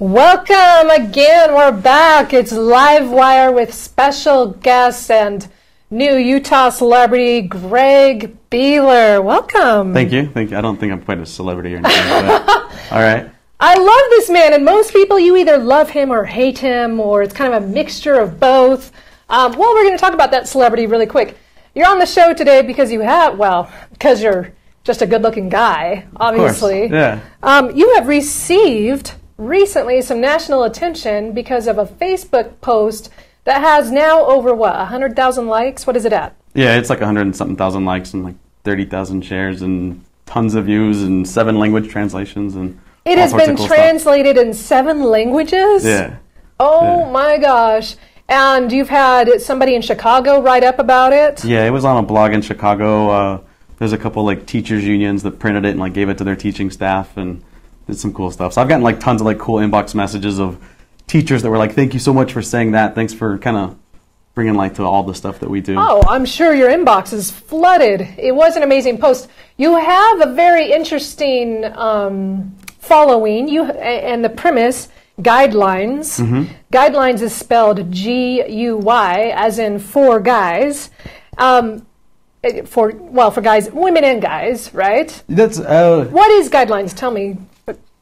Welcome again. We're back. It's Live Wire with special guest and new Utah celebrity Greg Beeler. Welcome. Thank you. Thank you. I don't think I'm quite a celebrity or anything. But, all right. I love this man, and most people, you either love him or hate him, or it's kind of a mixture of both. Well, we're going to talk about that celebrity really quick. You're on the show today because because you're just a good-looking guy, obviously. Of course. Yeah. You have received recently some national attention because of a Facebook post that has now over, 100,000 likes? What is it at? Yeah, it's like 100 and something thousand likes and like 30,000 shares and tons of views and 7 language translations and it has been translated in 7 languages? Yeah. Oh my gosh. And you've had somebody in Chicago write up about it? Yeah, it was on a blog in Chicago. There's a couple like teachers unions that printed it and like gave it to their teaching staff and did some cool stuff. So I've gotten like tons of like cool inbox messages of teachers that were like, thank you so much for saying that. Thanks for kind of bringing light to all the stuff that we do. Oh, I'm sure your inbox is flooded. It was an amazing post. You have a very interesting following. And the premise, guidelines. Mm-hmm. Guidelines is spelled G-U-Y, as in for guys. For guys, women and guys, right? That's what is guidelines? Tell me.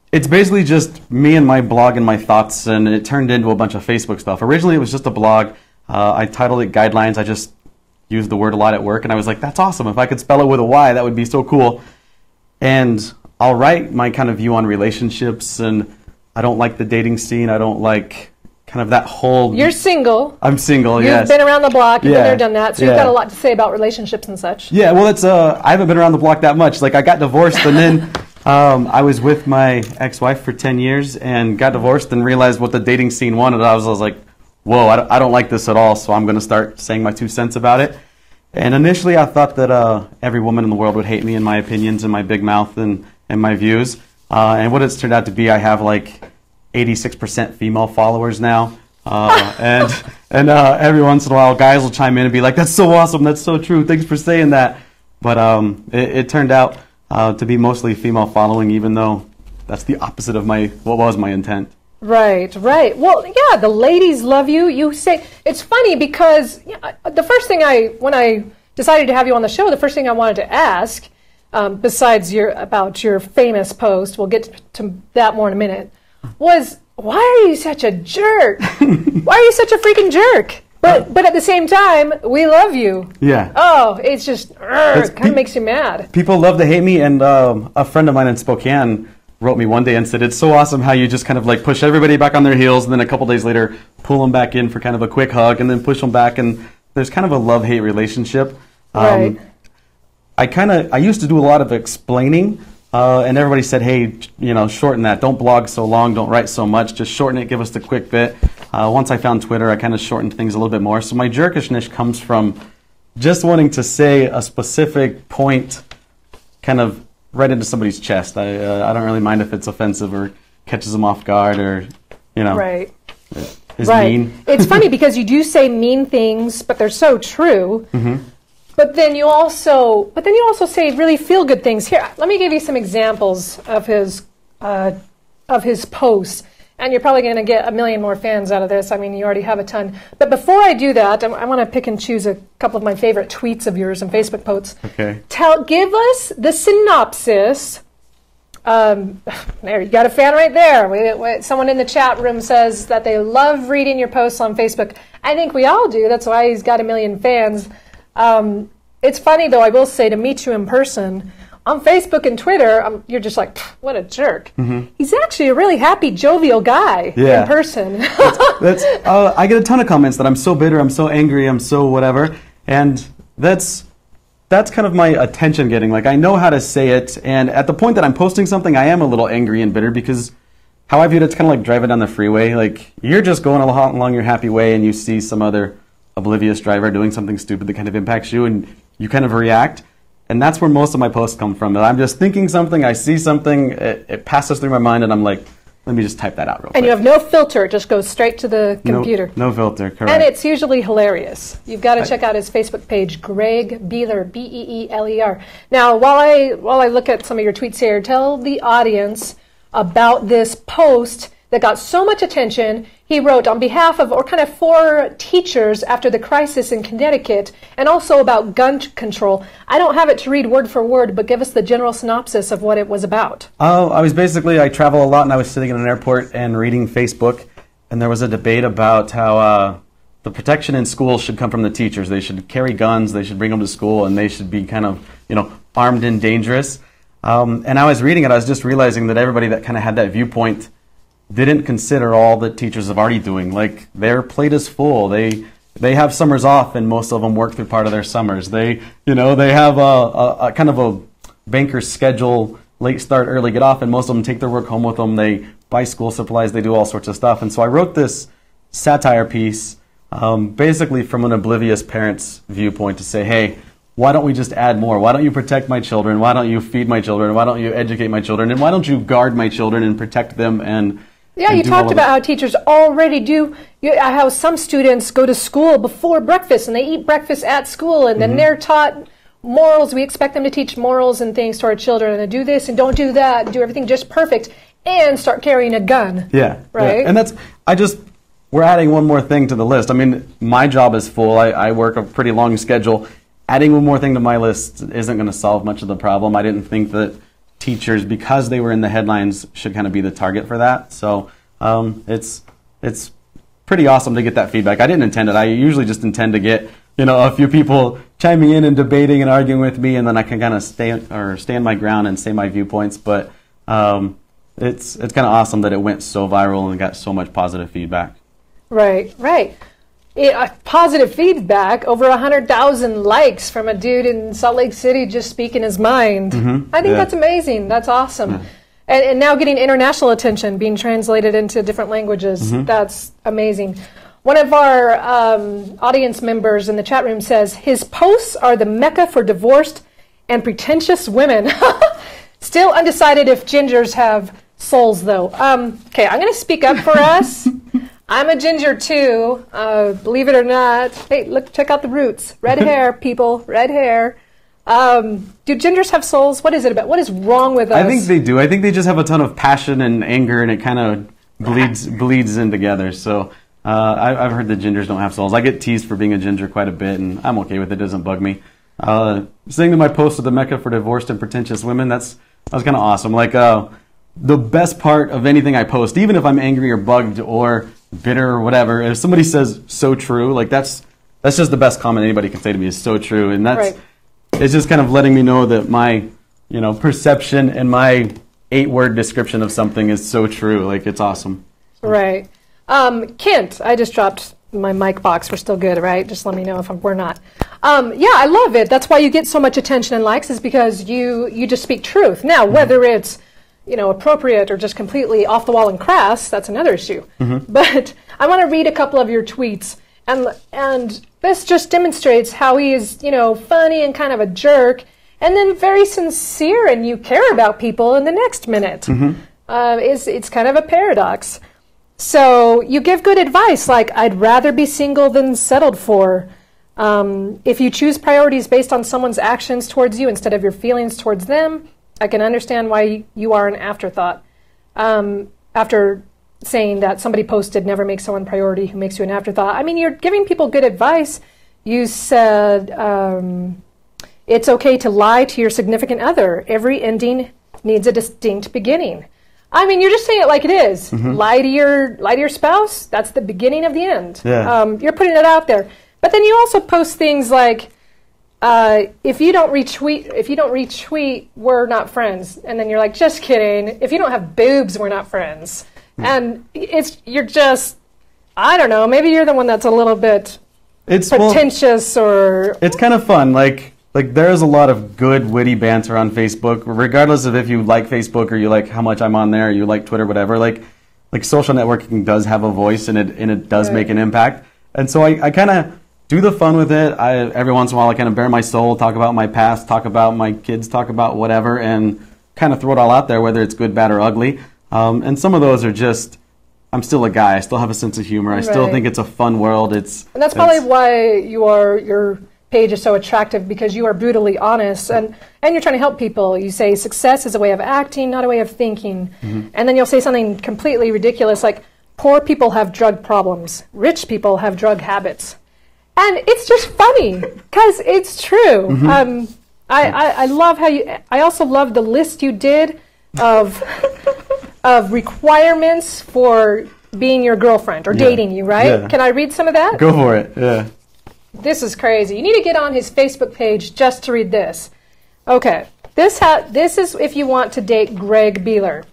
It's basically just me and my blog and my thoughts, and it turned into a bunch of Facebook stuff. Originally, it was just a blog. I titled it Guidelines. I just used the word a lot at work, and I was like, that's awesome. If I could spell it with a Y, that would be so cool. And I'll write my kind of view on relationships, and I don't like the dating scene. I don't like kind of that whole... You're single. I'm single, yes. You've been around the block. You've been there, done that. So you've got a lot to say about relationships and such. Yeah, well, it's I haven't been around the block that much. Like, I got divorced, and then... I was with my ex-wife for 10 years and got divorced and realized what the dating scene wanted. I was like, whoa, I don't like this at all, so I'm going to start saying my 2 cents about it. And initially I thought that every woman in the world would hate me and my opinions and my big mouth and my views. And what it's turned out to be, I have like 86% female followers now. And every once in a while guys will chime in and be like, that's so awesome, that's so true, thanks for saying that. But it turned out to be mostly female following, even though that's the opposite of what was my intent. Right. Well, yeah, the ladies love you. You say it's funny because the first thing when I decided to have you on the show, the first thing I wanted to ask, besides about your famous post, we'll get to that more in a minute, was why are you such a jerk? Why are you such a freaking jerk? But at the same time, we love you. Yeah. Oh, it's just kind of makes you mad. People love to hate me, and a friend of mine in Spokane wrote me one day and said, it's so awesome how you just kind of like push everybody back on their heels, and then a couple days later pull them back in for kind of a quick hug, and then push them back, and there's kind of a love-hate relationship. Right. I used to do a lot of explaining, and everybody said, hey, shorten that. Don't blog so long. Don't write so much. Just shorten it. Give us the quick bit. Once I found Twitter, I kind of shortened things a little bit more. So my jerkishness comes from just wanting to say a specific point kind of right into somebody's chest. I don't really mind if it's offensive or catches them off guard or, Right. is mean. It's funny because you do say mean things, but they're so true. Mm-hmm. But then you also say really feel good things. Here, let me give you some examples of his posts, and you're probably going to get a million more fans out of this. I mean, you already have a ton. But before I do that, I want to pick and choose a couple of my favorite tweets of yours and Facebook posts. Okay. Give us the synopsis. There, you got a fan right there. Someone in the chat room says that they love reading your posts on Facebook. I think we all do. That's why he's got a million fans. It's funny, though, I will say, to meet you in person, on Facebook and Twitter, you're just like, what a jerk. Mm-hmm. He's actually a really happy, jovial guy in person. I get a ton of comments that I'm so bitter, I'm so angry, I'm so whatever, and that's kind of my attention getting. Like, I know how to say it, and at the point that I'm posting something, I am a little angry and bitter because how I view it's kind of like driving down the freeway. Like, you're just going along your happy way, and you see some other oblivious driver doing something stupid that kind of impacts you, and you kind of react. And that's where most of my posts come from. I'm just thinking something, I see something, it passes through my mind, and I'm like, let me just type that out real quick. And you have no filter, it just goes straight to the computer. No filter, correct. And it's usually hilarious. You've got to check out his Facebook page, Greg Beeler, B-E-E-L-E-R. Now, while I look at some of your tweets here, tell the audience about this post that got so much attention. He wrote on behalf of, or kind of for teachers after the crisis in Connecticut, and also about gun control. I don't have it to read word for word, but give us the general synopsis of what it was about. Oh, I travel a lot, and I was sitting in an airport and reading Facebook, and there was a debate about how the protection in schools should come from the teachers. They should carry guns, they should bring them to school, and they should be kind of, armed and dangerous. And I was reading it, I was just realizing that everybody that kind of had that viewpoint didn't consider all that teachers are already doing. Like, their plate is full. They have summers off, and most of them work through part of their summers. They have a kind of a banker's schedule, late start, early get off, and most of them take their work home with them. They buy school supplies, they do all sorts of stuff. And so I wrote this satire piece, basically from an oblivious parent's viewpoint, to say, hey, why don't we just add more? Why don't you protect my children? Why don't you feed my children? Why don't you educate my children? And why don't you guard my children and protect them? Yeah, you talked about how teachers already do, how some students go to school before breakfast and they eat breakfast at school, and then they're taught morals. We expect them to teach morals and things to our children, and to do this and don't do that, and do everything just perfect, and start carrying a gun. Yeah. Right? Yeah. And we're adding one more thing to the list. I mean, my job is full. I work a pretty long schedule. Adding one more thing to my list isn't going to solve much of the problem. I didn't think that teachers, because they were in the headlines, should kind of be the target for that. So it's pretty awesome to get that feedback. I didn't intend it. I usually just intend to get a few people chiming in and debating and arguing with me, and then I can kind of stand my ground and say my viewpoints. But it's kind of awesome that it went so viral and got so much positive feedback. Right. Positive feedback, over 100,000 likes from a dude in Salt Lake City just speaking his mind. I think that's amazing. That's awesome. Yeah. And now getting international attention, being translated into different languages. That's amazing. One of our audience members in the chat room says, his posts are the mecca for divorced and pretentious women. Still undecided if gingers have souls, though. Okay, I'm going to speak up for us. I'm a ginger too, believe it or not. Hey, look, check out the roots. Red hair, people, red hair. Do gingers have souls? What is it about? What is wrong with us? I think they do. I think they just have a ton of passion and anger, and it kind of bleeds in together. So I've heard that gingers don't have souls. I get teased for being a ginger quite a bit, and I'm okay with it. It doesn't bug me. Saying that my post of the mecca for divorced and pretentious women, that was kind of awesome. Like, the best part of anything I post, even if I'm angry or bugged or bitter or whatever, if somebody says so true, like that's just the best comment anybody can say to me, is so true. And it's just kind of letting me know that my perception and my 8-word description of something is so true. Like, it's awesome. Right. Kent, I just dropped my mic box. We're still good, right? Just let me know if we're not. Yeah, I love it. That's why you get so much attention and likes, is because you just speak truth. Now, whether it's appropriate or just completely off the wall and crass, that's another issue. But I want to read a couple of your tweets, and this just demonstrates how he is, funny and kind of a jerk, and then very sincere, and you care about people in the next minute. It's kind of a paradox. So you give good advice, like, I'd rather be single than settled for. If you choose priorities based on someone's actions towards you instead of your feelings towards them, I can understand why you are an afterthought. After saying that somebody posted, never make someone priority who makes you an afterthought. I mean, you're giving people good advice. You said it's okay to lie to your significant other. Every ending needs a distinct beginning. I mean, you're just saying it like it is. Lie to your spouse. That's the beginning of the end. Yeah. You're putting it out there. But then you also post things like, if you don't retweet, we're not friends. And then you're like, just kidding. If you don't have boobs, we're not friends. And you're just, I don't know, maybe you're the one that's a little bit pretentious or... It's kind of fun. Like there's a lot of good, witty banter on Facebook, regardless of if you like Facebook or you like how much I'm on there, or you like Twitter, whatever. Like social networking does have a voice, and it does make an impact. And so I kind of do the fun with it. Every once in a while I kind of bare my soul, talk about my past, talk about my kids, talk about whatever, and kind of throw it all out there, whether it's good, bad, or ugly. And some of those are just, I'm still a guy. I still have a sense of humor. I still think it's a fun world. And that's probably why you're page is so attractive because you are brutally honest and you're trying to help people. You say success is a way of acting, not a way of thinking. And then you'll say something completely ridiculous like, poor people have drug problems, rich people have drug habits. And it's just funny because it's true. I love how I also love the list you did of requirements for being your girlfriend or dating you, right? Yeah. Can I read some of that? Go for it, yeah. This is crazy. You need to get on his Facebook page just to read this. Okay, this is if you want to date Greg Beeler.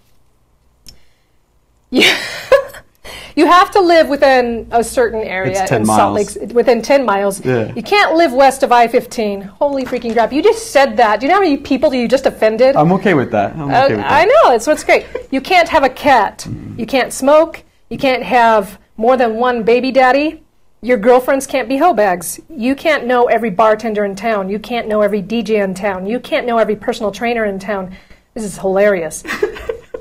You have to live within a certain area in Salt Lake, within 10 miles. Yeah. You can't live west of I-15. Holy freaking crap. You just said that. Do you know how many people you just offended? I'm okay with that. I know. It's what's great. You can't have a cat. You can't smoke. You can't have more than one baby daddy. Your girlfriends can't be hoe bags. You can't know every bartender in town. You can't know every DJ in town. You can't know every personal trainer in town. This is hilarious.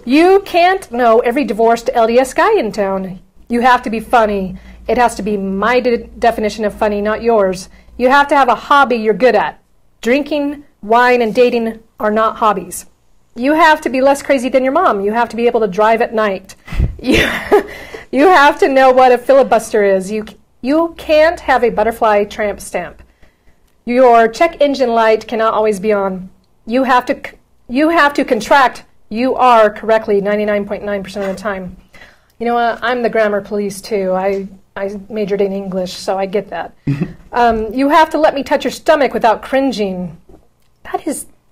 You can't know every divorced LDS guy in town. You have to be funny. It has to be my definition of funny, not yours. You have to have a hobby you're good at. Drinking, wine, and dating are not hobbies. You have to be less crazy than your mom. You have to be able to drive at night. You have to know what a filibuster is. You can't have a butterfly tramp stamp. Your check engine light cannot always be on. You have to contract you are correctly 99.9% of the time. You know what? I'm the grammar police too. I majored in English, so I get that. You have to let me touch your stomach without cringing.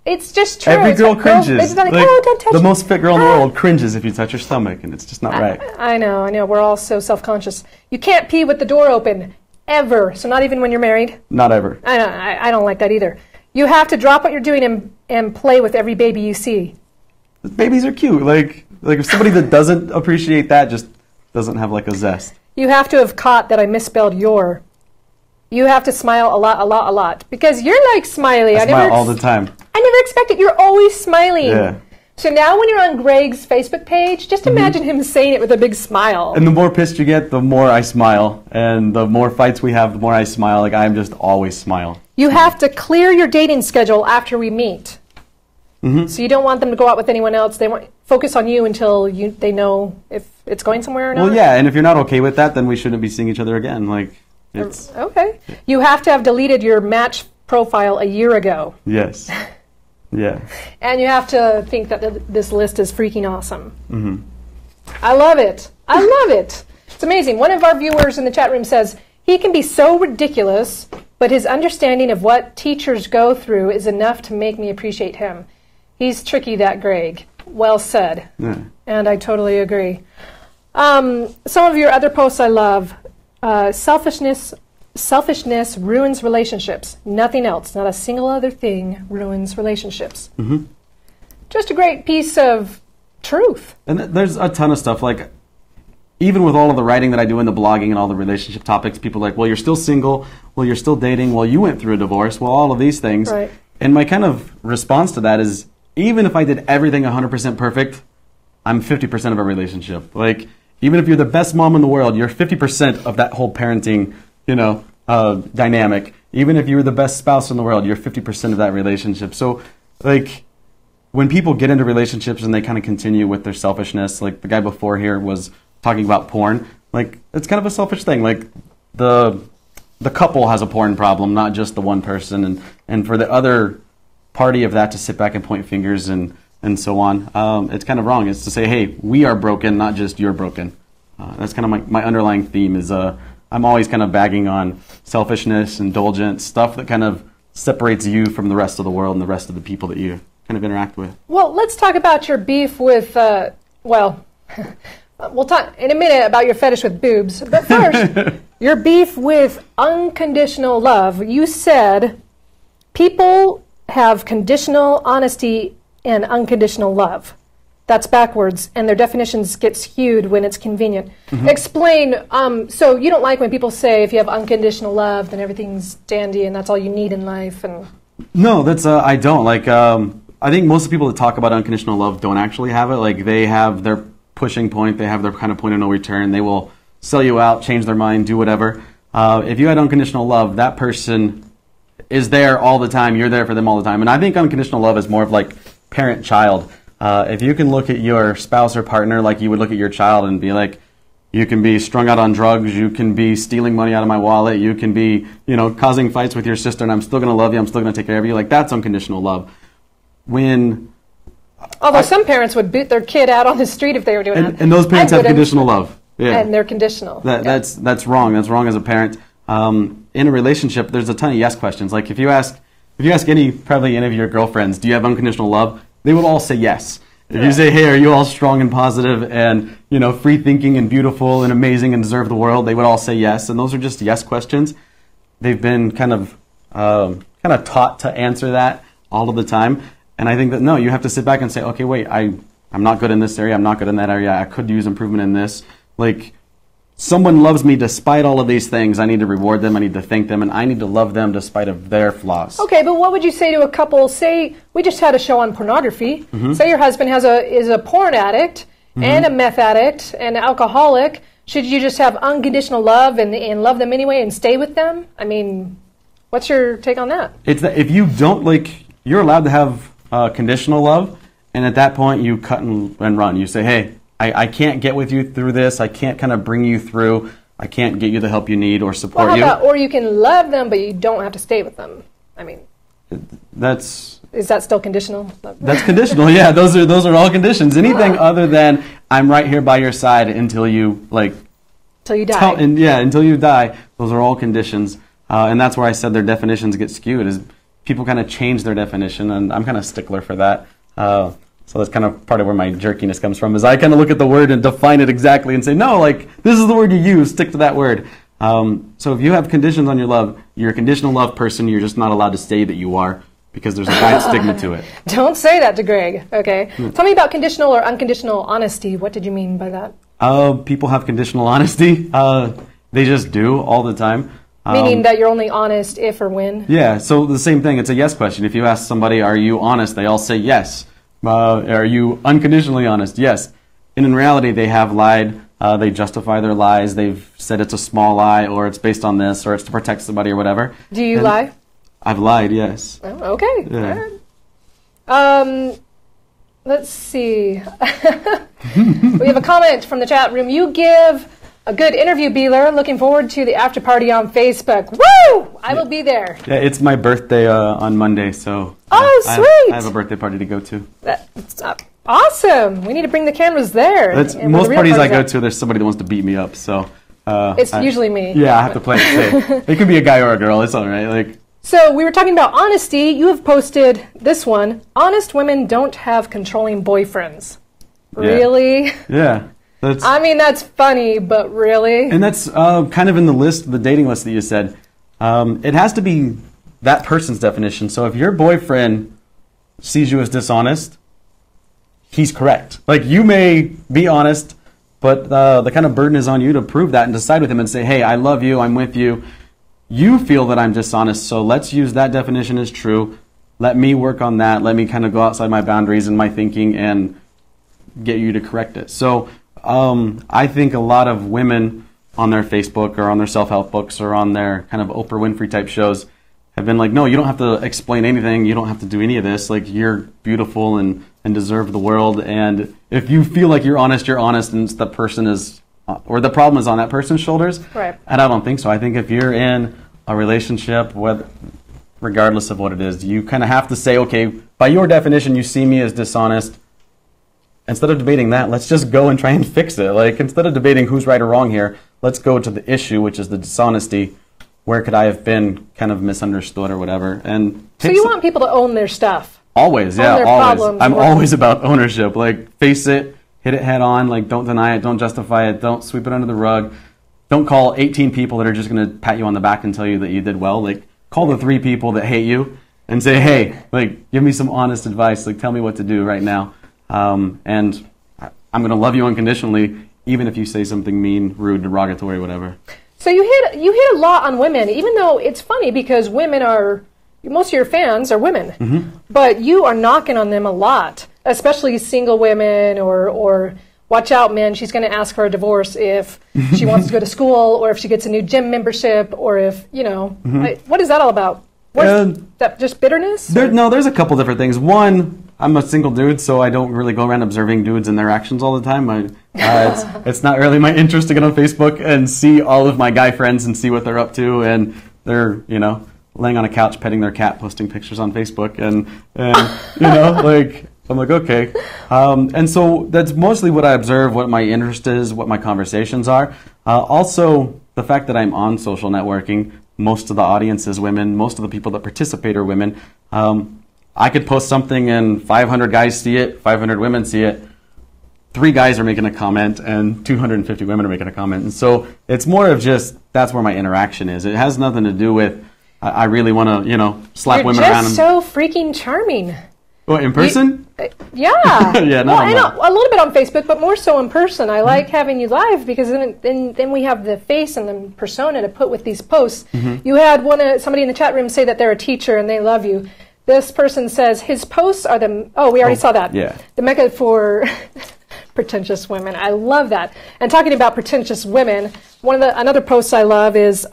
It's just true. Every girl cringes. It's like, oh, don't touch the most fit girl in the world cringes if you touch her stomach, and it's just not right. I know. We're all so self-conscious. You can't pee with the door open, ever. So not even when you're married? Not ever. I don't like that either. You have to drop what you're doing and play with every baby you see. Babies are cute. Like if somebody that doesn't appreciate that just doesn't have like a zest. You have to have caught that I misspelled your. You have to smile a lot. Because you're like smiley. I smile all the time. I never expected. You're always smiling. Yeah. So now when you're on Greg's Facebook page, just imagine him saying it with a big smile. And the more pissed you get, the more I smile. And the more fights we have, the more I smile. Like I'm just always smile. You have to clear your dating schedule after we meet. So you don't want them to go out with anyone else. They want focus on you until they know if it's going somewhere or not. Well, yeah, and if you're not okay with that, then we shouldn't be seeing each other again. Like, it's okay. You have to have deleted your Match profile a year ago. Yes. Yeah. And you have to think that this list is freaking awesome. I love it. It's amazing. One of our viewers in the chat room says, he can be so ridiculous, but his understanding of what teachers go through is enough to make me appreciate him. He's tricky, that Greg. Well said. Yeah. And I totally agree. Some of your other posts I love. Selfishness ruins relationships. Nothing else. Not a single other thing ruins relationships. Just a great piece of truth. And there's a ton of stuff. Like, even with all of the writing that I do in the blogging and all the relationship topics, people are like, well, you're still single. Well, you're still dating. Well, you went through a divorce. Well, all of these things. Right. And my kind of response to that is, even if I did everything 100% perfect, I'm 50% of a relationship. Like, even if you're the best mom in the world, you're 50% of that whole parenting, dynamic. Even if you're the best spouse in the world, you're 50% of that relationship. So, like, when people get into relationships and they kind of continue with their selfishness, like the guy before here was talking about porn, like, it's kind of a selfish thing. Like, the couple has a porn problem, not just the one person. And for the other party of that to sit back and point fingers and so on, it's kind of wrong. It's to say, hey, we are broken, not just you're broken. That's kind of my underlying theme is I'm always kind of bagging on selfishness, indulgence, stuff that kind of separates you from the rest of the world and the rest of the people that you kind of interact with. Well, let's talk about your beef with, we'll talk in a minute about your fetish with boobs. But first, your beef with unconditional love. You said people have conditional honesty and unconditional love. That's backwards, and their definitions get skewed when it's convenient. Explain, so you don't like when people say if you have unconditional love, then everything's dandy and that's all you need in life? And no, that's I don't. Like, I think most of the people that talk about unconditional love don't actually have it. Like, they have their pushing point, they have their kind of point of no return, they will sell you out, change their mind, do whatever. If you had unconditional love, that person is there all the time. You're there for them all the time. And I think unconditional love is more of like parent-child. If you can look at your spouse or partner like you would look at your child and be like, you can be strung out on drugs, you can be stealing money out of my wallet, you can be, causing fights with your sister, and I'm still going to love you, I'm still going to take care of you. Like, that's unconditional love. Although some parents would boot their kid out on the street if they were doing that. And those parents have conditional love. Yeah. And they're conditional. That's wrong. That's wrong as a parent. In a relationship, there's a ton of yes questions. Like, if you ask probably any of your girlfriends, do you have unconditional love? They will all say yes. If you say, hey, are you all strong and positive and, free thinking and beautiful and amazing and deserve the world, they would all say yes. And those are just yes questions. They've been kind of taught to answer that all of the time. And I think that, no, you have to sit back and say, okay, wait, I'm not good in this area. I'm not good in that area. I could use improvement in this. Like, someone loves me despite all of these things. I need to reward them. I need to thank them. And I need to love them despite of their flaws. Okay, but what would you say to a couple? Say we just had a show on pornography. Mm-hmm. Say your husband is a porn addict and a meth addict and alcoholic. Should you just have unconditional love and love them anyway and stay with them? I mean, what's your take on that? It's that if you don't, you're allowed to have conditional love. And at that point, you cut and run. You say, hey, I can't get with you through this. I can't kind of bring you through. I can't get you the help you need or support you. Or you can love them, but you don't have to stay with them. I mean, is that still conditional? That's conditional. Yeah, those are all conditions. Anything other than I'm right here by your side until you until you die. Until you die. Those are all conditions, and that's where I said their definitions get skewed. Is people kind of change their definition, and I'm kind of a stickler for that. So that's kind of part of where my jerkiness comes from, is I kind of look at the word and define it exactly and say, no, this is the word you use, stick to that word. So if you have conditions on your love, you're a conditional love person, you're just not allowed to say that you are, because there's a bad stigma to it. Don't say that to Greg, okay? Tell me about conditional or unconditional honesty. What did you mean by that? People have conditional honesty. They just do all the time. Meaning that you're only honest if or when? Yeah, so the same thing, it's a yes question. If you ask somebody, are you honest, they all say yes. Are you unconditionally honest? Yes. And in reality, they have lied. They justify their lies. They've said it's a small lie, or it's based on this, or it's to protect somebody, or whatever. Do you lie? I've lied, yes. Oh, okay. Yeah. Let's see. We have a comment from the chat room. You give a good interview, Beeler. Looking forward to the after party on Facebook. Woo! I will be there. Yeah, it's my birthday on Monday, so sweet! I have a birthday party to go to. That's awesome. We need to bring the cameras there. Most parties I go to, there's somebody that wants to beat me up. So it's usually me. Yeah, I have to play it safe. It could be a guy or a girl. It's all right. So we were talking about honesty. You have posted this one. Honest women don't have controlling boyfriends. Yeah. Really? Yeah. That's funny, but really? And that's kind of in the dating list that you said. It has to be that person's definition. So if your boyfriend sees you as dishonest, he's correct. You may be honest, but the kind of burden is on you to prove that and decide with him and say, hey, I love you, I'm with you. You feel that I'm dishonest, so let's use that definition as true. Let me work on that. Let me kind of go outside my boundaries and my thinking and get you to correct it. So I think a lot of women on their Facebook or on their self-help books or on their kind of Oprah Winfrey type shows have been like, no, you don't have to explain anything. You don't have to do any of this. You're beautiful and deserve the world. And if you feel like you're honest, and the person is, or the problem is on that person's shoulders. Right. And I don't think so. I think if you're in a relationship, regardless of what it is, you kind of have to say, okay, by your definition, you see me as dishonest. Instead of debating that, let's just go and try and fix it. Instead of debating who's right or wrong here, let's go to the issue, which is the dishonesty. Where could I have been kind of misunderstood or whatever? And so you want people to own their stuff? Always, yeah, always. I'm always about ownership. Face it, hit it head on. Don't deny it, don't justify it, don't sweep it under the rug. Don't call 18 people that are just going to pat you on the back and tell you that you did well. Call the 3 people that hate you and say, hey, give me some honest advice. Tell me what to do right now. And I'm going to love you unconditionally, even if you say something mean, rude, derogatory, whatever. So you hit a lot on women, even though it's funny because most of your fans are women, but you are knocking on them a lot, especially single women or watch out, men, she's going to ask for a divorce if she wants to go to school or if she gets a new gym membership or if, what is that all about? That just bitterness? There's a couple different things. One, I'm a single dude, so I don't really go around observing dudes and their actions all the time. It's not really my interest to get on Facebook and see all of my guy friends and see what they're up to, and they're, laying on a couch petting their cat, posting pictures on Facebook, and I'm like, okay. And so that's mostly what I observe, what my interest is, what my conversations are. Also, the fact that I'm on social networking, most of the audience is women, most of the people that participate are women. I could post something and 500 guys see it, 500 women see it. 3 guys are making a comment and 250 women are making a comment. And so it's more of just, that's where my interaction is. It has nothing to do with, I really want to, slap women around. You're just so freaking charming. What, in person? Yeah. Yeah, no, a little bit on Facebook, but more so in person. I like having you live because then we have the face and the persona to put with these posts. You had somebody in the chat room say that they're a teacher and they love you. This person says his posts are we already saw that. Yeah. The mecca for pretentious women. I love that. And talking about pretentious women, another post I love is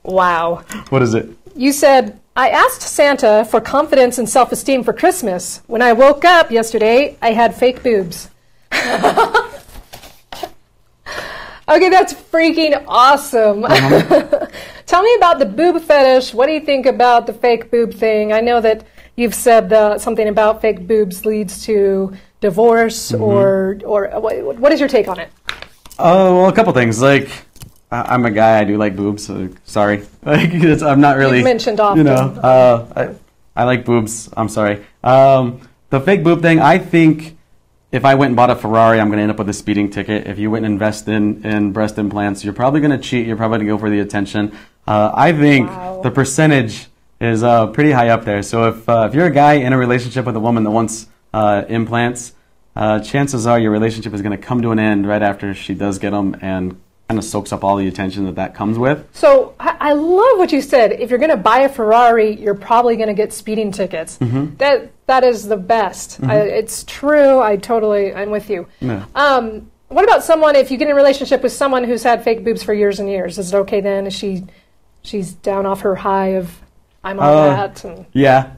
wow. What is it? You said, I asked Santa for confidence and self-esteem for Christmas. When I woke up yesterday, I had fake boobs. Okay, that's freaking awesome. Tell me about the boob fetish. What do you think about the fake boob thing? I know that you've said something about fake boobs leads to divorce, or what is your take on it? Oh, well, a couple things. Like, I'm a guy. I do like boobs. So sorry, I'm not really. You've mentioned often. I like boobs. I'm sorry. The fake boob thing. I think if I went and bought a Ferrari, I'm going to end up with a speeding ticket. If you went and invest in breast implants, you're probably going to cheat. You're probably going to go for the attention. I think the percentage is pretty high up there. So if you're a guy in a relationship with a woman that wants implants, chances are your relationship is going to come to an end right after she does get them, and kind of soaks up all the attention that comes with. So I love what you said. If you're going to buy a Ferrari, you're probably going to get speeding tickets. That is the best. It's true. I'm with you. Yeah. What about someone, if you get in a relationship with someone who's had fake boobs for years and years, is it okay then? Is she's down off her high of I'm on that? Yeah,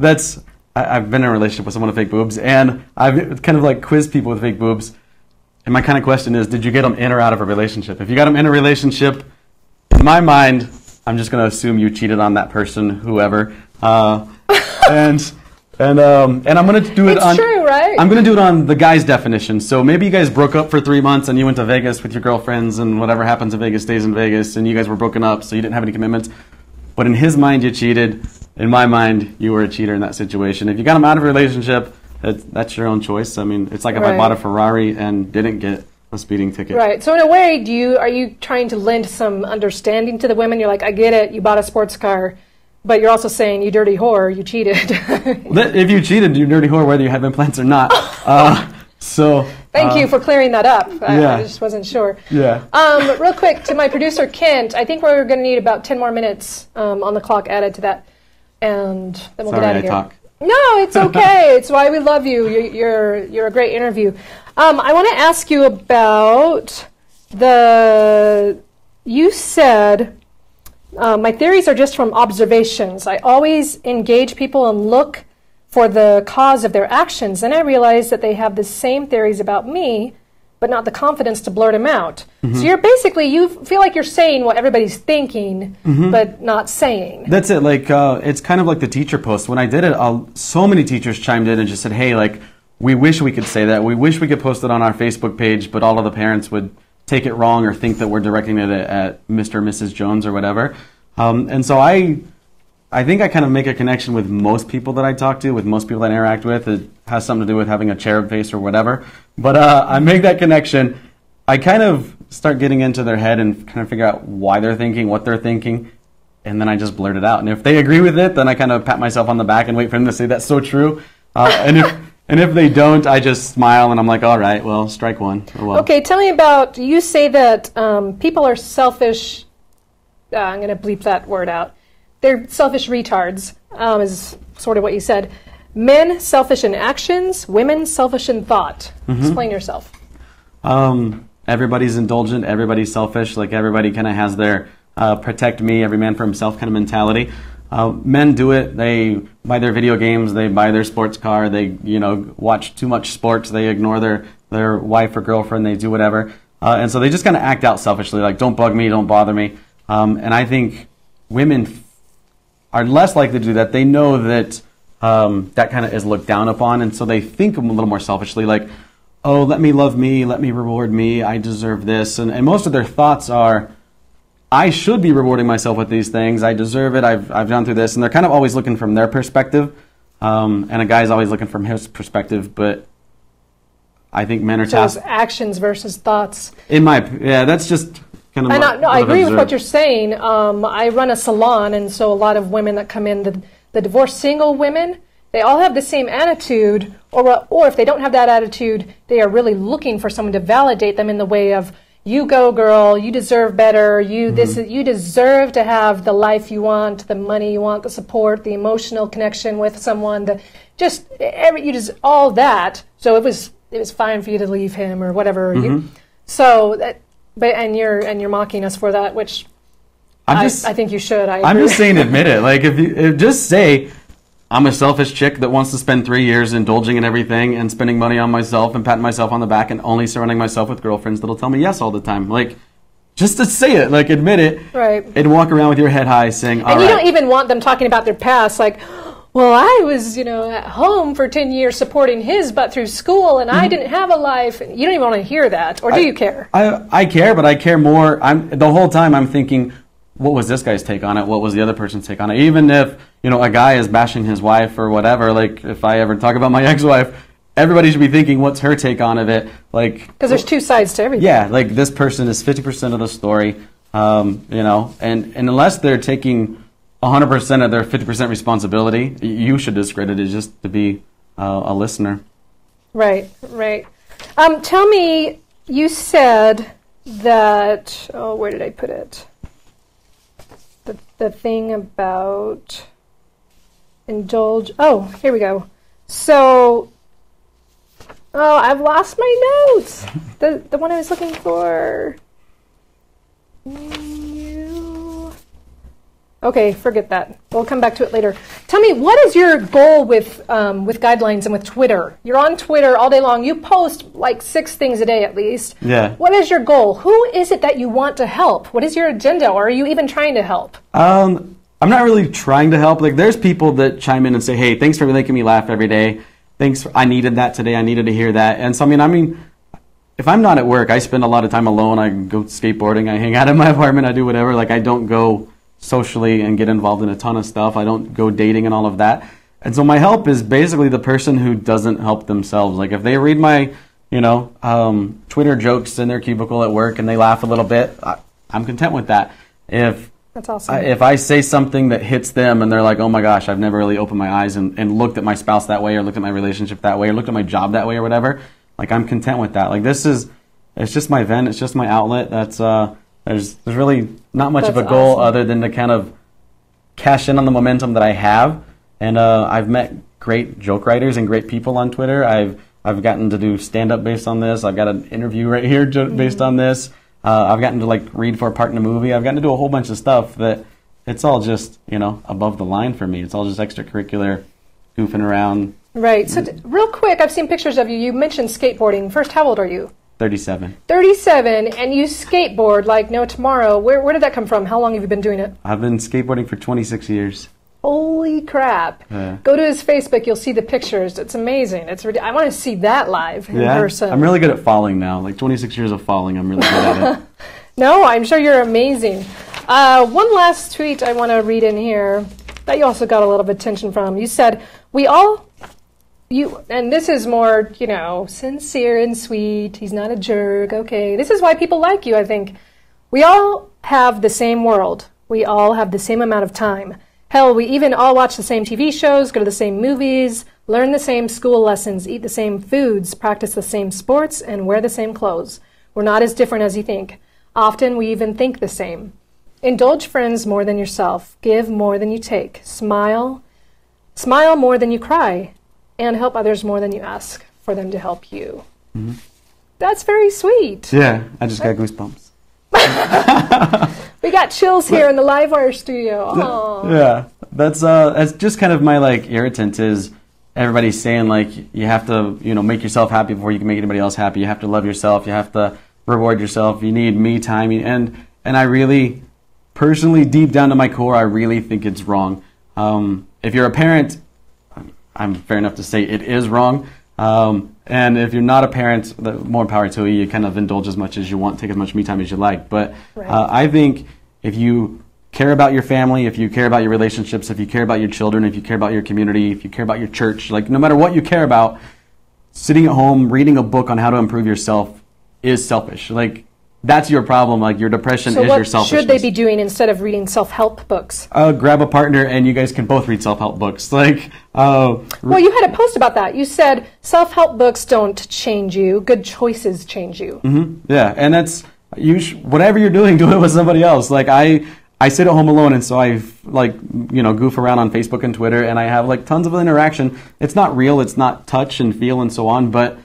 I've been in a relationship with someone with fake boobs, and I've kind of like quizzed people with fake boobs. And my kind of question is, did you get them in or out of a relationship? If you got them in a relationship, in my mind, I'm just going to assume you cheated on that person, whoever. And I'm going to do it on... It's true, right? I'm going to do it on the guy's definition. So maybe you guys broke up for 3 months and you went to Vegas with your girlfriends, and whatever happens in Vegas stays in Vegas, and you guys were broken up, so you didn't have any commitments. But in his mind, you cheated. In my mind, you were a cheater in that situation. If you got him out of a relationship... That's your own choice. I mean, it's like if I bought a Ferrari and didn't get a speeding ticket. Right. So in a way, are you trying to lend some understanding to the women? You're like, I get it, you bought a sports car, but you're also saying, you dirty whore, you cheated. If you cheated, you dirty whore, whether you have implants or not. Thank you for clearing that up. Yeah. I just wasn't sure. Yeah. Real quick, to my producer, Kent, I think we're going to need about 10 more minutes on the clock added to that, and then we'll get out of here. Talk. No, it's okay. It's why we love you. You're a great interview. I want to ask you about you said, my theories are just from observations. I always engage people and look for the cause of their actions. Then I realize that they have the same theories about me, but not the confidence to blurt them out. So you feel like you're saying what everybody's thinking, but not saying. That's it. Like, it's kind of like the teacher post. When I did it, so many teachers chimed in and just said, hey, like, we wish we could say that. We wish we could post it on our Facebook page, but all of the parents would take it wrong or think that we're directing it at Mr. or Mrs. Jones or whatever. And so I think I kind of make a connection with most people that I talk to, with most people that I interact with. It has something to do with having a cherub face or whatever. But I make that connection. I kind of start getting into their head and kind of figure out why they're thinking, what they're thinking, and then I just blurt it out. And if they agree with it, then I kind of pat myself on the back and wait for them to say that's so true. And if they don't, I just smile and I'm like, all right, well, strike one. Or well. Okay, tell me about, you say that people are selfish. I'm going to bleep that word out. They're selfish retards, is sort of what you said. Men selfish in actions, women selfish in thought. Explain yourself. Everybody's indulgent, everybody's selfish, like everybody kind of has their protect me, every man for himself kind of mentality. Men do it. They buy their video games, they buy their sports car, they watch too much sports, they ignore their wife or girlfriend, they do whatever. And so they just kind of act out selfishly, like, don't bug me, don't bother me. And I think women are less likely to do that. They know that that kind of is looked down upon, and so they think a little more selfishly, like, oh, let me love me, let me reward me, I deserve this. And most of their thoughts are, I should be rewarding myself with these things, I deserve it, I've gone through this. And they're kind of always looking from their perspective, and a guy's always looking from his perspective. But I think men are tasked. So actions versus thoughts. That's just kind of. I agree with what you're saying. I run a salon, and so a lot of women that come in, the divorced single women, they all have the same attitude, or if they don't have that attitude, they are really looking for someone to validate them in the way of, you go, girl, you deserve better, you deserve to have the life you want, the money you want, the support, the emotional connection with someone, all that. So it was fine for you to leave him or whatever. And you're mocking us for that, which I think you should. I'm just saying, admit it. Like, if just say, I'm a selfish chick that wants to spend 3 years indulging in everything and spending money on myself and patting myself on the back and only surrounding myself with girlfriends that'll tell me yes all the time. Like, just to say it, like, admit it. Right. And walk around with your head high saying, all right. And you don't even want them talking about their past, like, well, I was, at home for 10 years supporting his butt through school, and I didn't have a life. You don't even want to hear that, or do you care? I care, but I care more. The whole time I'm thinking, what was this guy's take on it? What was the other person's take on it? Even if, a guy is bashing his wife or whatever, like, if I ever talk about my ex-wife, everybody should be thinking, what's her take on it? Like, because there's two sides to everything. Yeah, like, this person is 50% of the story, and unless they're taking 100% of their 50% responsibility, you should discredit it just to be a listener. Right. Tell me, you said that, where did I put it? The thing about indulge. Oh, here we go. So, I've lost my notes. The one I was looking for. Okay, forget that. We'll come back to it later. Tell me, what is your goal with guidelines and with Twitter? You're on Twitter all day long. You post like 6 things a day at least. Yeah. What is your goal? Who is it that you want to help? What is your agenda, or are you even trying to help? I'm not really trying to help. Like, there's people that chime in and say, hey, thanks for making me laugh every day. I needed that today. I needed to hear that. And so, I mean, if I'm not at work, I spend a lot of time alone. I go skateboarding. I hang out in my apartment. I do whatever. Like, I don't go socially and get involved in a ton of stuff. I don't go dating and all of that. And so my help is basically the person who doesn't help themselves. Like, if they read my, Twitter jokes in their cubicle at work and they laugh a little bit, I'm content with that. That's awesome. If I say something that hits them and they're like, oh my gosh, I've never really opened my eyes and looked at my spouse that way, or looked at my relationship that way, or looked at my job that way, or whatever, like, I'm content with that. Like, it's just my vent. It's just my outlet. That's, there's really not much of a goal other than to kind of cash in on the momentum that I have. And I've met great joke writers and great people on Twitter. I've gotten to do stand-up based on this. I've got an interview right here based on this. I've gotten to, like, read for a part in a movie. I've gotten to do a whole bunch of stuff that it's all just, above the line for me. It's all just extracurricular, goofing around. Right. So real quick, I've seen pictures of you. You mentioned skateboarding. First, how old are you? 37. 37, and you skateboard like no tomorrow. Where did that come from? How long have you been doing it? I've been skateboarding for 26 years. Holy crap. Yeah. Go to his Facebook, you'll see the pictures. It's amazing. I want to see that live in person. I'm really good at falling now. Like, 26 years of falling, I'm really good at it. No, I'm sure you're amazing. One last tweet I want to read in here that you also got a lot of attention from. You said, and this is more, sincere and sweet. He's not a jerk. Okay. This is why people like you, I think. We all have the same world. We all have the same amount of time. Hell, we even all watch the same TV shows, go to the same movies, learn the same school lessons, eat the same foods, practice the same sports, and wear the same clothes. We're not as different as you think. Often we even think the same. Indulge friends more than yourself. Give more than you take. Smile more than you cry. And help others more than you ask for them to help you. Mm-hmm. That's very sweet. Yeah, I just got goosebumps. We got chills here in the Livewire studio. Aww. Yeah, that's just kind of my like irritant is everybody's saying like you have to make yourself happy before you can make anybody else happy. You have to love yourself. You have to reward yourself. You need me time. And I really, personally, deep down to my core, I really think it's wrong. If you're a parent, I'm fair enough to say it is wrong. And if you're not a parent, more power to you. You kind of indulge as much as you want, take as much me time as you like. But I think if you care about your family, if you care about your relationships, if you care about your children, if you care about your community, if you care about your church, like no matter what you care about, sitting at home, reading a book on how to improve yourself is selfish. Like that's your problem. Like your depression is your selfishness. So what should they be doing instead of reading self-help books? Grab a partner and you guys can both read self-help books. Like, well, you had a post about that. You said self-help books don't change you. Good choices change you. Mm-hmm. Yeah, and that's whatever you're doing, do it with somebody else. Like I sit at home alone, and so I goof around on Facebook and Twitter, and I have like tons of interaction. It's not real. It's not touch and feel and so on, but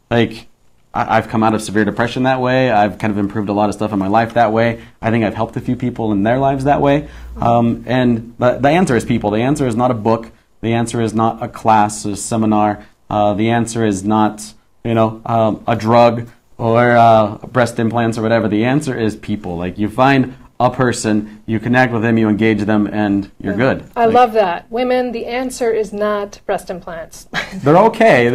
like. I've come out of severe depression that way. I've kind of improved a lot of stuff in my life that way. I think I've helped a few people in their lives that way. And the answer is people. The answer is not a book. The answer is not a class, a seminar. The answer is not, a drug or breast implants or whatever. The answer is people. Like you find a person, you connect with them, you engage them, and you're good. I love that. Women, the answer is not breast implants. They're okay.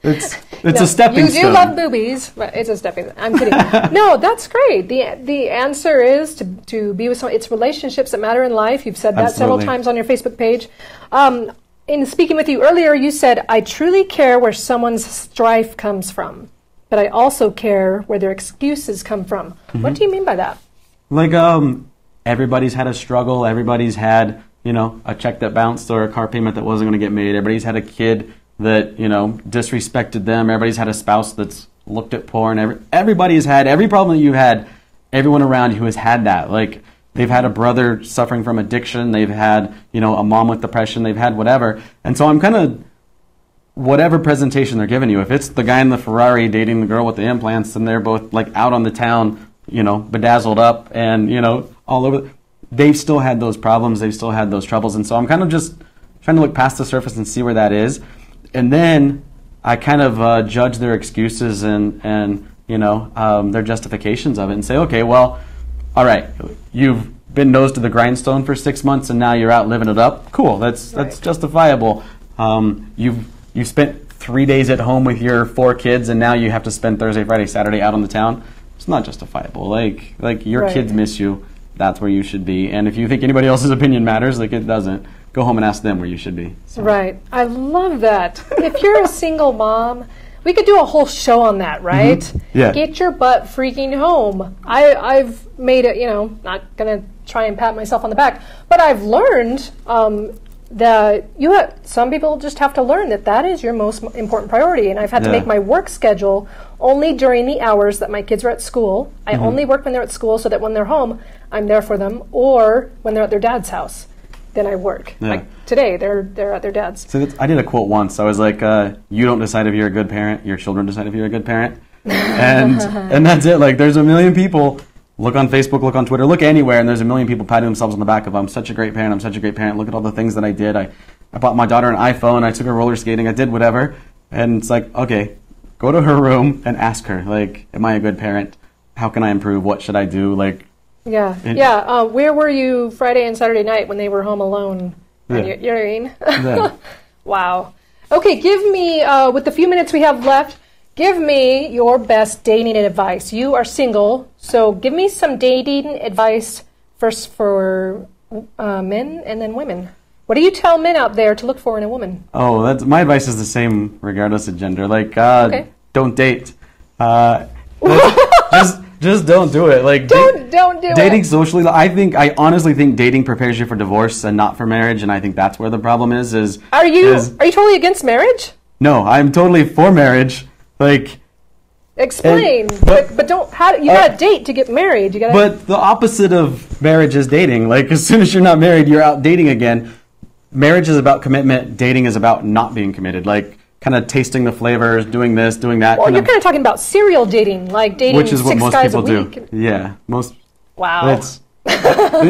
It's a stepping stone. You do love boobies, but it's a stepping stone. I'm kidding. No, that's great. The answer is to be with someone. It's relationships that matter in life. You've said that several times on your Facebook page. In speaking with you earlier, you said, I truly care where someone's strife comes from, but I also care where their excuses come from. Mm-hmm. What do you mean by that? Like, everybody's had a struggle. Everybody's had, a check that bounced or a car payment that wasn't going to get made. Everybody's had a kid that, disrespected them. Everybody's had a spouse that's looked at porn. Everybody's had every problem that you've had. Everyone around you has had that. Like, they've had a brother suffering from addiction. They've had, a mom with depression. They've had whatever. And so I'm kind of, whatever presentation they're giving you, if it's the guy in the Ferrari dating the girl with the implants and they're both, like, out on the town, bedazzled up and, all over. They've still had those problems. They've still had those troubles. And so I'm kind of just trying to look past the surface and see where that is. And then I kind of judge their excuses and their justifications of it and say, okay, well, all right, you've been nose to the grindstone for 6 months and now you're out living it up. Cool, that's justifiable. You've spent 3 days at home with your 4 kids and now you have to spend Thursday, Friday, Saturday out on the town. It's not justifiable. Like your kids miss you. That's where you should be. And if you think anybody else's opinion matters, like it doesn't, go home and ask them where you should be. So. Right. I love that. If you're a single mom, we could do a whole show on that, right? Mm-hmm. Yeah. Get your butt freaking home. I've made it, not going to try and pat myself on the back, but I've learned that some people just have to learn that is your most important priority. And I've had to make my work schedule only during the hours that my kids are at school. I only work when they're at school so that when they're home, I'm there for them, or when they're at their dad's house, then I work. Yeah. Like today, they're at their dad's. So I did a quote once. I was like, you don't decide if you're a good parent, your children decide if you're a good parent. And that's it. Like there's a million people. Look on Facebook, look on Twitter, look anywhere, and there's a million people patting themselves on the back of, I'm such a great parent, I'm such a great parent, look at all the things that I did. I bought my daughter an iPhone, I took her roller skating, I did whatever. And it's like, okay, go to her room and ask her, like, am I a good parent? How can I improve? What should I do? Like, where were you Friday and Saturday night when they were home alone? Yeah. You know what I mean? Yeah. Wow. Okay, give me, with the few minutes we have left, give me your best dating advice. You are single, so give me some dating advice first for men and then women. What do you tell men out there to look for in a woman? Oh, my advice is the same regardless of gender. Like, don't date. Just don't do it. Like, don't do it. Dating socially, I honestly think dating prepares you for divorce and not for marriage, and I think that's where the problem is. Are you totally against marriage? No, I'm totally for marriage. Like, explain, but don't. You gotta date to get married. But the opposite of marriage is dating. Like, as soon as you're not married, you're out dating again. Marriage is about commitment. Dating is about not being committed. Like, kind of tasting the flavors, doing this, doing that. Well, you're kind of talking about serial dating, like dating which is what 6 most guys people a week. do. Yeah, most. Wow.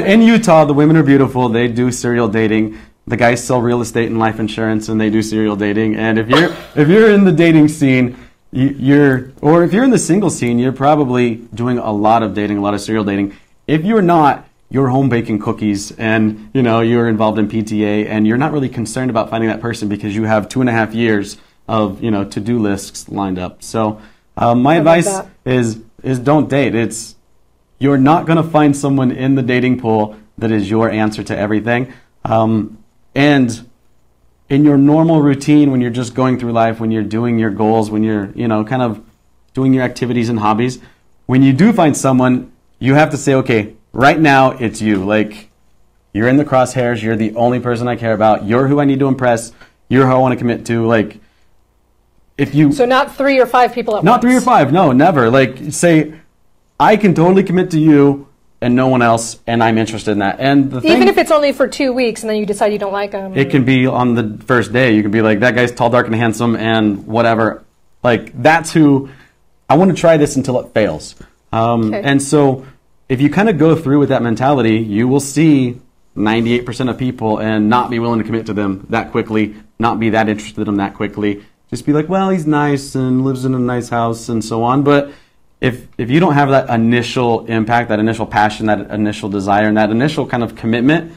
in Utah, the women are beautiful. They do serial dating. The guys sell real estate and life insurance, and they do serial dating. And if you're in the dating scene, or if you're in the single scene, you're probably doing a lot of dating, a lot of serial dating. If you're not, you're home baking cookies, and you're involved in PTA, and you're not really concerned about finding that person because you have 2.5 years of to-do lists lined up. So my advice is don't date. You're not going to find someone in the dating pool that is your answer to everything. And in your normal routine, when you're just going through life, when you're doing your goals, when you're kind of doing your activities and hobbies, when you do find someone, you have to say, okay, right now it's you. Like, you're in the crosshairs. You're the only person I care about. You're who I need to impress. You're who I want to commit to. Like, so not 3 or 5 people at once. Not 3 or 5. No, never. Like, say, I can totally commit to you and no one else, and I'm interested in that. And even if it's only for 2 weeks, and then you decide you don't like them. It can be on the first day. You can be like, that guy's tall, dark, and handsome, and whatever. Like, that's who I want to try this until it fails. Okay. And so, if you kind of go through with that mentality, you will see 98% of people and not be willing to commit to them that quickly, not be that interested in them that quickly. Just be like, well, he's nice and lives in a nice house and so on. But if you don't have that initial impact, that initial passion, that initial desire, and that initial kind of commitment,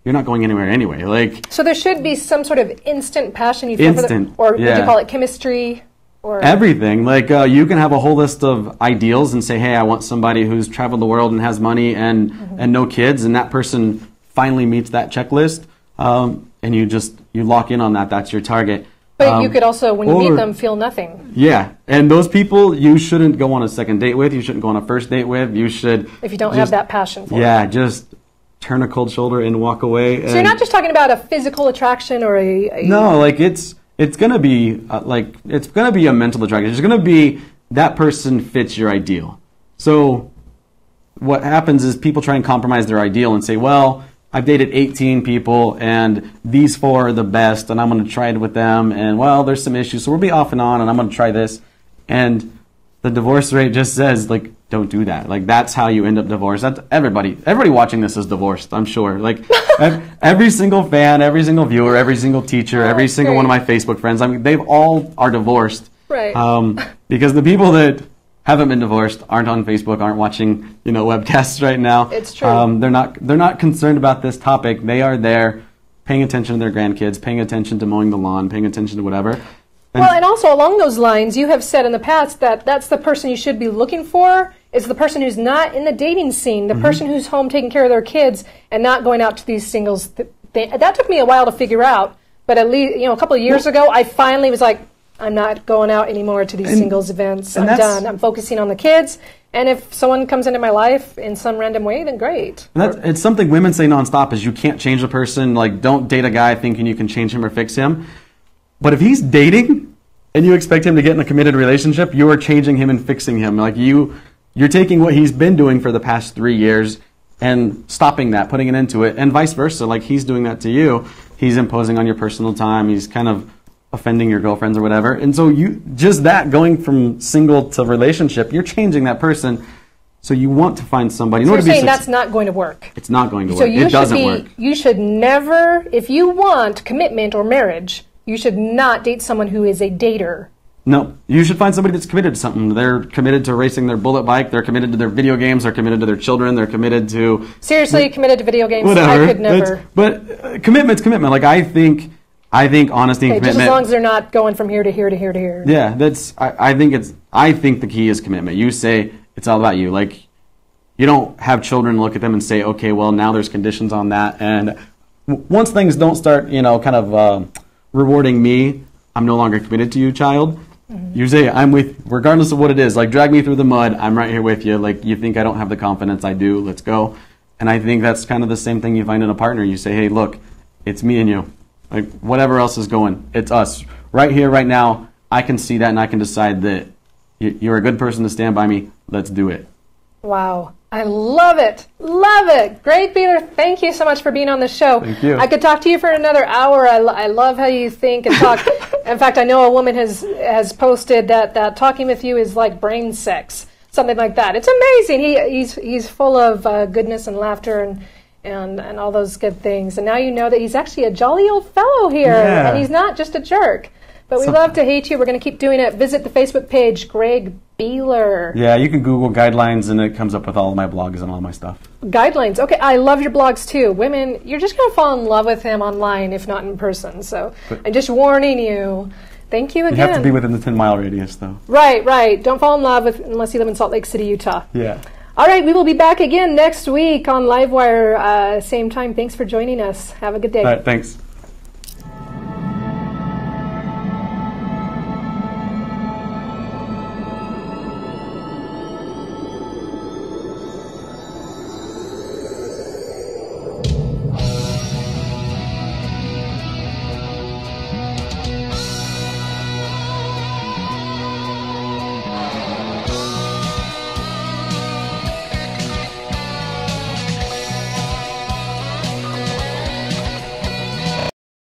you're not going anywhere anyway. Like, so there should be some sort of instant passion you feel for them, or would you call it chemistry? Or everything. Like, you can have a whole list of ideals and say, hey, I want somebody who's traveled the world and has money and no kids, and that person finally meets that checklist, and you lock in on that. That's your target. But you could also, when you meet them, feel nothing. Yeah, and those people you shouldn't go on a second date with. You shouldn't go on a first date with. You should, if you don't have that passion for it. Yeah, just turn a cold shoulder and walk away. So you're not just talking about a physical attraction or a no, like it's gonna be it's gonna be a mental attraction. It's gonna be that person fits your ideal. So what happens is people try and compromise their ideal and say, well, I've dated 18 people, and these 4 are the best, and I'm going to try it with them, and, well, there's some issues, so we'll be off and on, and I'm going to try this. And the divorce rate just says, like, don't do that. Like, that's how you end up divorced. That's everybody watching this is divorced, I'm sure. Like, every single fan, every single viewer, every single teacher, every single one of my Facebook friends, I mean, they all are divorced. Right. Because the people that haven't been divorced, aren't on Facebook, aren't watching, webcasts right now. It's true. They're not concerned about this topic. They are there paying attention to their grandkids, paying attention to mowing the lawn, paying attention to whatever. And also along those lines, you have said in the past that that's the person you should be looking for, is the person who's not in the dating scene, the person who's home taking care of their kids and not going out to these singles. That took me a while to figure out, but at least, a couple of years ago, I finally was like, I'm not going out anymore to these singles events. I'm done. I'm focusing on the kids. And if someone comes into my life in some random way, then great. It's something women say nonstop is you can't change a person. Like, don't date a guy thinking you can change him or fix him. But if he's dating and you expect him to get in a committed relationship, you are changing him and fixing him. Like, you're taking what he's been doing for the past 3 years and stopping that, putting an end to it, and vice versa. Like, he's doing that to you. He's imposing on your personal time. He's kind of offending your girlfriends or whatever. And so going from single to relationship, you're changing that person. So you want to find somebody. So you're saying that's not going to work. It's not going to work. It doesn't work. You should never, if you want commitment or marriage, you should not date someone who is a dater. No, you should find somebody that's committed to something. They're committed to racing their bullet bike. They're committed to their video games. They're committed to their children. They're committed to... Seriously, committed to video games? Whatever. I could never. But commitment's commitment. Like, I think honesty and commitment... Just as long as they're not going from here to here to here to here. Yeah, I think the key is commitment. You say, it's all about you. Like, you don't have children look at them and say, okay, well, now there's conditions on that. And once things don't start, rewarding me, I'm no longer committed to you, child. You say, I'm with, regardless of what it is, like, drag me through the mud, I'm right here with you. Like, you think I don't have the confidence, I do, let's go. And I think that's kind of the same thing you find in a partner. You say, hey, look, it's me and you. Like, whatever else is going, it's us. Right here, right now, I can see that and I can decide that you're a good person to stand by me. Let's do it. Wow. I love it. Love it. Greg Beeler, thank you so much for being on the show. Thank you. I could talk to you for another hour. I love how you think and talk. In fact, I know a woman has posted that talking with you is like brain sex. something like that. It's amazing. He's full of goodness and laughter and all those good things. And now you know that he's actually a jolly old fellow here, and he's not just a jerk. But we love to hate you. We're going to keep doing it. Visit the Facebook page, Greg Beeler. Yeah, you can Google guidelines, and it comes up with all of my blogs and all my stuff. Guidelines. Okay, I love your blogs too. Women, you're just going to fall in love with him online, if not in person. So I'm just warning you. Thank you again. You have to be within the 10-mile radius, though. Right. Don't fall in love unless you live in Salt Lake City, Utah. Yeah. All right, we will be back again next week on Livewire, same time. Thanks for joining us. Have a good day. All right, thanks.